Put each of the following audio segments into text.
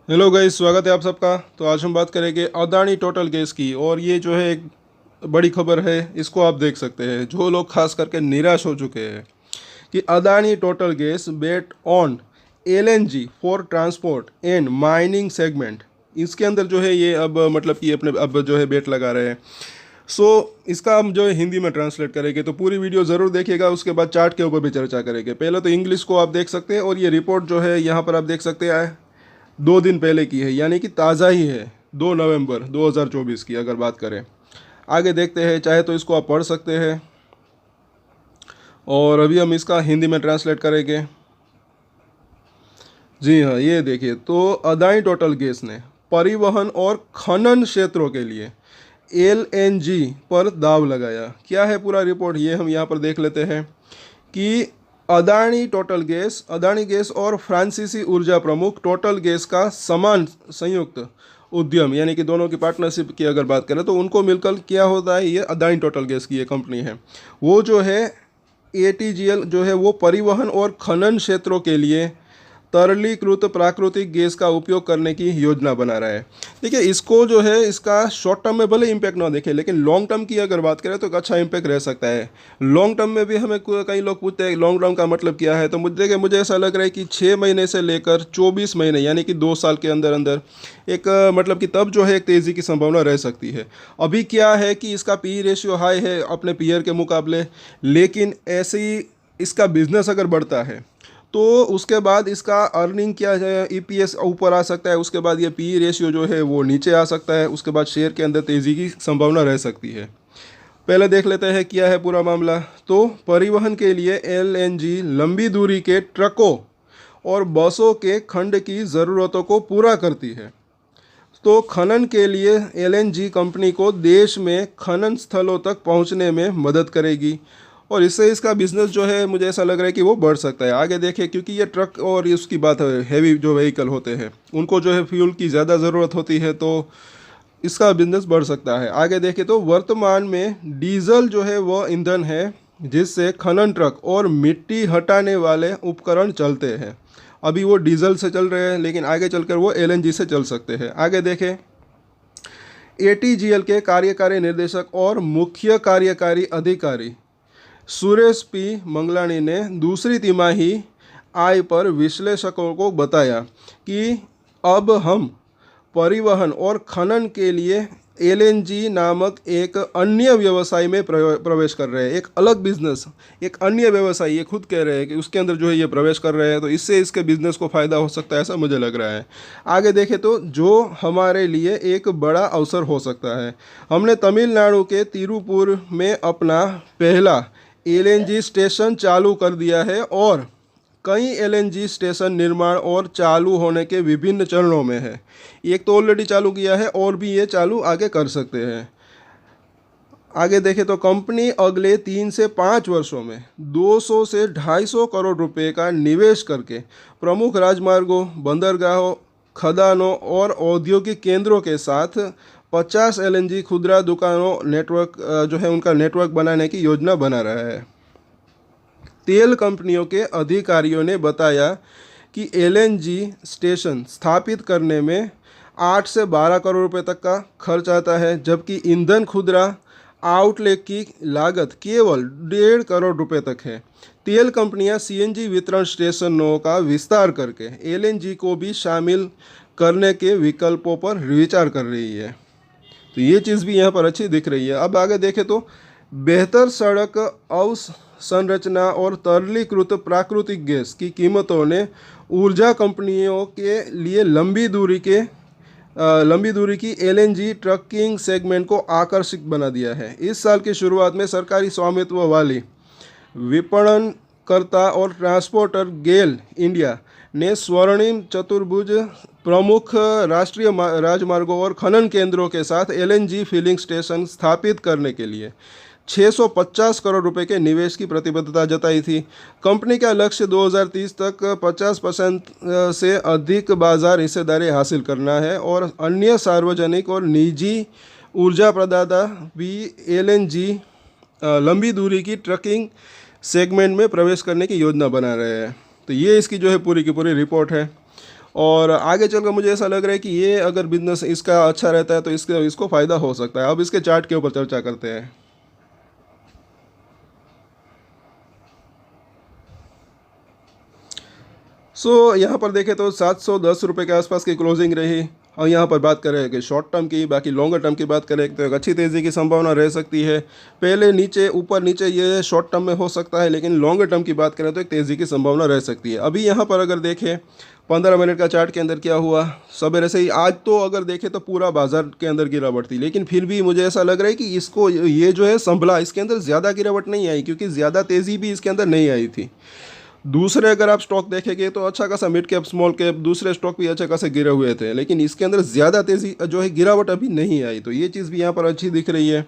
Hello guys, स्वागत है आप सबका। तो आज हम बात करेंगे अदानी टोटल गैस की। और ये जो है एक बड़ी खबर है, इसको आप देख सकते हैं। जो लोग खास करके निराश हो चुके हैं कि Adani total gas bet on LNG for transport and mining segment, इसके अंदर जो है ये अब मतलब कि अपने अब जो है बेट लगा रहे हैं। सो इसका हम जो है हिंदी में ट्रांसलेट करेंगे, तो पूरी वीडियो ज़रूर देखिएगा। उसके बाद चार्ट के ऊपर भी चर्चा करेंगे। पहले तो इंग्लिश को आप देख सकते हैं, और ये रिपोर्ट जो है यहाँ पर आप देख सकते हैं 2 दिन पहले की है, यानी कि ताज़ा ही है। 2 नवंबर 2024 की अगर बात करें। आगे देखते हैं, चाहे तो इसको आप पढ़ सकते हैं, और अभी हम इसका हिंदी में ट्रांसलेट करेंगे। जी हाँ, ये देखिए। तो अदानी टोटल गैस ने परिवहन और खनन क्षेत्रों के लिए एलएनजी पर दाव लगाया। क्या है पूरा रिपोर्ट, ये हम यहाँ पर देख लेते हैं कि Adani total gas, Adani gas और फ्रांसीसी ऊर्जा प्रमुख टोटल गैस का समान संयुक्त उद्यम, यानी कि दोनों की पार्टनरशिप की अगर बात करें तो उनको मिलकर क्या होता है, ये अदानी टोटल गैस की ये कंपनी है। वो जो है एटीजीएल जो है वो परिवहन और खनन क्षेत्रों के लिए तरलीकृत प्राकृतिक गैस का उपयोग करने की योजना बना रहा है। देखिए, इसको जो है इसका शॉर्ट टर्म में भले इम्पैक्ट ना देखे, लेकिन लॉन्ग टर्म की अगर बात करें तो एक अच्छा इम्पैक्ट रह सकता है। लॉन्ग टर्म में भी हमें कई लोग पूछते हैं लॉन्ग टर्म का मतलब क्या है। तो मुझे ऐसा लग रहा है कि 6 महीने से लेकर 24 महीने, यानी कि 2 साल के अंदर अंदर एक मतलब कि तब जो है एक तेज़ी की संभावना रह सकती है। अभी क्या है कि इसका पी रेशियो हाई है अपने पीयर के मुकाबले, लेकिन ऐसे ही इसका बिजनेस अगर बढ़ता है तो उसके बाद इसका अर्निंग क्या है, ईपीएस ऊपर आ सकता है। उसके बाद ये पी रेशियो जो है वो नीचे आ सकता है। उसके बाद शेयर के अंदर तेज़ी की संभावना रह सकती है। पहले देख लेते हैं क्या है पूरा मामला। तो परिवहन के लिए एलएनजी लंबी दूरी के ट्रकों और बसों के खंड की ज़रूरतों को पूरा करती है। तो खनन के लिए एलएनजी कंपनी को देश में खनन स्थलों तक पहुंचने में मदद करेगी, और इससे इसका बिजनेस जो है मुझे ऐसा लग रहा है कि वो बढ़ सकता है। आगे देखें, क्योंकि ये ट्रक और उसकी बात है, हैवी जो व्हीकल होते हैं उनको जो है फ्यूल की ज़्यादा ज़रूरत होती है, तो इसका बिजनेस बढ़ सकता है। आगे देखें तो वर्तमान में डीजल जो है वह ईंधन है जिससे खनन ट्रक और मिट्टी हटाने वाले उपकरण चलते हैं। अभी वो डीजल से चल रहे हैं, लेकिन आगे चलकर वो एलएनजी से चल सकते हैं। आगे देखें, एटीजीएल के कार्यकारी निर्देशक और मुख्य कार्यकारी अधिकारी सुरेश पी मंगलानी ने दूसरी तिमाही आय पर विश्लेषकों को बताया कि अब हम परिवहन और खनन के लिए एलएनजी नामक एक अन्य व्यवसाय में प्रवेश कर रहे हैं। एक अलग बिजनेस, एक अन्य व्यवसाय, ये खुद कह रहे हैं कि उसके अंदर जो है ये प्रवेश कर रहे हैं। तो इससे इसके बिजनेस को फ़ायदा हो सकता है, ऐसा मुझे लग रहा है। आगे देखें तो जो हमारे लिए एक बड़ा अवसर हो सकता है। हमने तमिलनाडु के तिरुपुर में अपना पहला एलएनजी स्टेशन चालू कर दिया है, और कई एलएनजी स्टेशन निर्माण और चालू होने के विभिन्न चरणों में है। एक तो ऑलरेडी चालू किया है, और भी ये चालू आगे कर सकते हैं। आगे देखें तो कंपनी अगले 3 से 5 वर्षों में 200 से 250 करोड़ रुपए का निवेश करके प्रमुख राजमार्गों, बंदरगाहों, खदानों और औद्योगिक केंद्रों के साथ 50 एलएनजी खुदरा दुकानों नेटवर्क जो है उनका नेटवर्क बनाने की योजना बना रहा है। तेल कंपनियों के अधिकारियों ने बताया कि एलएनजी स्टेशन स्थापित करने में 8 से 12 करोड़ रुपए तक का खर्च आता है, जबकि ईंधन खुदरा आउटलेट की लागत केवल 1.5 करोड़ रुपए तक है। तेल कंपनियां सीएनजी वितरण स्टेशनों का विस्तार करके एलएनजी को भी शामिल करने के विकल्पों पर विचार कर रही है। तो ये चीज़ भी यहाँ पर अच्छी दिख रही है। अब आगे देखें तो बेहतर सड़क अवसंरचना और तरलीकृत प्राकृतिक गैस की कीमतों ने ऊर्जा कंपनियों के लिए लंबी दूरी की एलएनजी ट्रकिंग सेगमेंट को आकर्षक बना दिया है। इस साल की शुरुआत में सरकारी स्वामित्व वाली विपणनकर्ता और ट्रांसपोर्टर गेल इंडिया ने स्वर्णिम चतुर्भुज प्रमुख राष्ट्रीय राजमार्गों और खनन केंद्रों के साथ एलएनजी फिलिंग स्टेशन स्थापित करने के लिए 650 करोड़ रुपए के निवेश की प्रतिबद्धता जताई थी। कंपनी का लक्ष्य 2030 तक 50% से अधिक बाजार हिस्सेदारी हासिल करना है, और अन्य सार्वजनिक और निजी ऊर्जा प्रदाता भी एलएनजी लंबी दूरी की ट्रकिंग सेगमेंट में प्रवेश करने की योजना बना रहे हैं। तो ये इसकी जो है पूरी की पूरी रिपोर्ट है। और आगे चलकर मुझे ऐसा लग रहा है कि ये अगर बिजनेस इसका अच्छा रहता है तो इसको फ़ायदा हो सकता है। अब इसके चार्ट के ऊपर चर्चा करते हैं। यहाँ पर देखें तो 710 रुपये के आसपास की क्लोजिंग रही। और यहाँ पर बात करें कि शॉर्ट टर्म की, बाकी लॉन्गर टर्म की बात करें तो एक अच्छी तेज़ी की संभावना रह सकती है। पहले नीचे ऊपर नीचे ये शॉर्ट टर्म में हो सकता है, लेकिन लॉन्गर टर्म की बात करें तो एक तेज़ी की संभावना रह सकती है। अभी यहाँ पर अगर देखें 15 मिनट का चार्ट के अंदर क्या हुआ, सवेरे से ही आज तो अगर देखें तो पूरा बाजार के अंदर गिरावट थी, लेकिन फिर भी मुझे ऐसा लग रहा है कि इसको ये जो है संभला, इसके अंदर ज़्यादा गिरावट नहीं आई, क्योंकि ज़्यादा तेज़ी भी इसके अंदर नहीं आई थी। दूसरे अगर आप स्टॉक देखेंगे तो अच्छा खासा मिड कैप स्मॉल कैप दूसरे स्टॉक भी अच्छे खासे गिरे हुए थे, लेकिन इसके अंदर ज़्यादा तेज़ी जो है गिरावट अभी नहीं आई, तो ये चीज़ भी यहाँ पर अच्छी दिख रही है।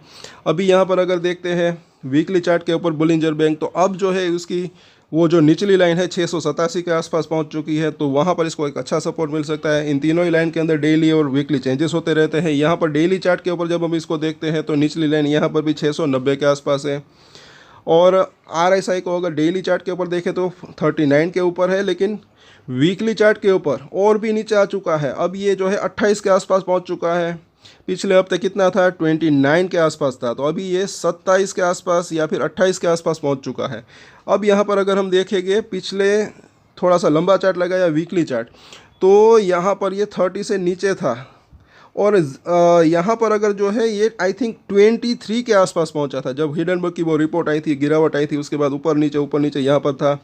अभी यहाँ पर अगर देखते हैं वीकली चार्ट के ऊपर बुलिंजर बैंक, तो अब जो है उसकी वो जो निचली लाइन है 687 के आसपास पहुंच चुकी है, तो वहाँ पर इसको एक अच्छा सपोर्ट मिल सकता है। इन तीनों ही लाइन के अंदर डेली और वीकली चेंजेस होते रहते हैं। यहाँ पर डेली चार्ट के ऊपर जब हम इसको देखते हैं तो निचली लाइन यहाँ पर भी 690 के आसपास है, और RSI को अगर डेली चार्ट के ऊपर देखें तो 39 के ऊपर है, लेकिन वीकली चार्ट के ऊपर और भी नीचे आ चुका है। अब ये जो है 28 के आसपास पहुंच चुका है। पिछले हफ्ते कितना था, 29 के आसपास था, तो अभी ये 27 के आसपास या फिर 28 के आसपास पहुंच चुका है। अब यहाँ पर अगर हम देखेंगे पिछले थोड़ा सा लंबा चार्ट लगाया वीकली चार्ट, तो यहाँ पर ये 30 से नीचे था, और यहाँ पर अगर जो है ये आई थिंक 23 के आसपास पहुँचा था जब हिडनबर्ग की वो रिपोर्ट आई थी, गिरावट आई थी, उसके बाद ऊपर नीचे यहाँ पर था।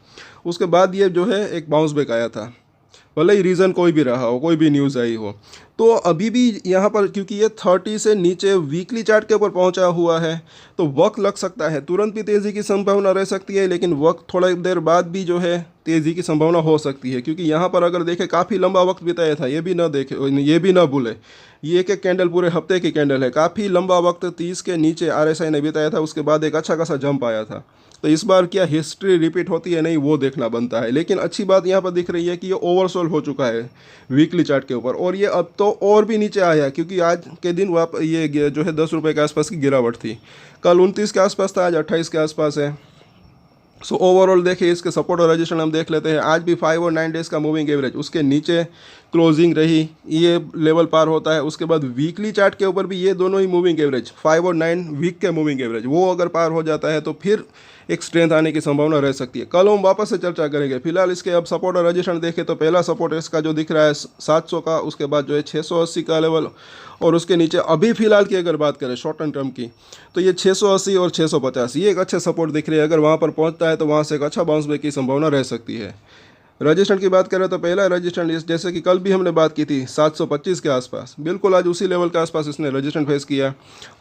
उसके बाद ये जो है एक बाउंस बैक आया था, भले ही रीज़न कोई भी रहा हो, कोई भी न्यूज़ आई हो। तो अभी भी यहाँ पर क्योंकि ये 30 से नीचे वीकली चार्ट के ऊपर पहुँचा हुआ है, तो वक्त लग सकता है, तुरंत भी तेज़ी की संभावना रह सकती है, लेकिन वक्त थोड़ा देर बाद भी जो है तेज़ी की संभावना हो सकती है। क्योंकि यहाँ पर अगर देखें काफ़ी लंबा वक्त बिताया था, ये भी ना भूले, ये एक कैंडल पूरे हफ्ते की कैंडल है, काफ़ी लंबा वक्त 30 के नीचे RSI ने बिताया था, उसके बाद एक अच्छा खासा जंप आया था। तो इस बार क्या हिस्ट्री रिपीट होती है नहीं, वो देखना बनता है। लेकिन अच्छी बात यहाँ पर दिख रही है कि ये ओवरसोल्ड हो चुका है वीकली चार्ट के ऊपर, और ये अब तो और भी नीचे आया, क्योंकि आज के दिन ये जो है 10 रुपये के आसपास की गिरावट थी। कल 29 के आसपास था, आज 28 के आसपास है। सो ओवरऑल देखिए इसके सपोर्ट और रजिस्ट्रेशन हम देख लेते हैं। आज भी 5 और 9 डेज़ का मूविंग एवरेज उसके नीचे क्लोजिंग रही, ये लेवल पार होता है। उसके बाद वीकली चार्ट के ऊपर भी ये दोनों ही मूविंग एवरेज 5 और 9 वीक के मूविंग एवरेज वो अगर पार हो जाता है तो फिर एक स्ट्रेंथ आने की संभावना रह सकती है। कल हम वापस से चर्चा करेंगे। फिलहाल इसके अब सपोर्ट और रजिस्ट्रेशन देखें तो पहला सपोर्ट इसका जो दिख रहा है 700 का, उसके बाद जो है 680 का लेवल, और उसके नीचे अभी फिलहाल की अगर बात करें शॉर्ट टर्म की तो ये 680 और 650 ये एक अच्छे सपोर्ट दिख रहे हैं। अगर वहाँ पर पहुँचता है तो वहाँ से एक अच्छा बाउंस बैक की संभावना रह सकती है। रजिस्ट्रेशन की बात करें तो पहला रजिस्ट्रेशन जैसे कि कल भी हमने बात की थी 725 के आसपास, बिल्कुल आज उसी लेवल के आसपास इसने रजिस्ट्रेशन फेस किया।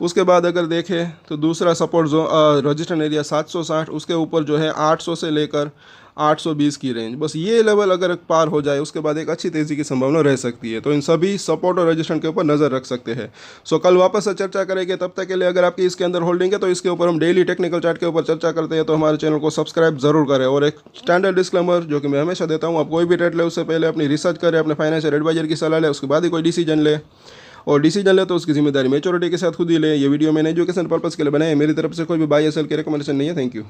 उसके बाद अगर देखें तो दूसरा सपोर्ट जो रजिस्ट्रेशन एरिया 760, उसके ऊपर जो है 800 से लेकर 820 की रेंज, बस ये लेवल अगर पार हो जाए उसके बाद एक अच्छी तेज़ी की संभावना रह सकती है। तो इन सभी सपोर्ट और रजिस्ट्रेशन के ऊपर नज़र रख सकते हैं। सो कल वापस से चर्चा करेंगे। तब तक के लिए अगर आपकी इसके अंदर होल्डिंग है तो इसके ऊपर हम डेली टेक्निकल चार्ट के ऊपर चर्चा करते हैं, तो हमारे चैनल को सब्सक्राइब जरूर करें। और एक स्टैंडर्ड डिस्क्लेमर जो कि मैं हमेशा देता हूँ, आप कोई भी ट्रेड ले उससे पहले अपनी रिसर्च करें, अपने फाइनेंशियल एडवाइजर की सलाह लें, उसके बाद ही कोई डिसीजन ले, और डिसीजन ले तो उसकी जिम्मेदारी मैच्योरिटी के साथ खुद ही ले। ये वीडियो मैंने एजुकेशन पर्पस के लिए बनाया है, मेरी तरफ से कोई भी बाय या सेल की रिकमेंडेशन नहीं है। Thank you.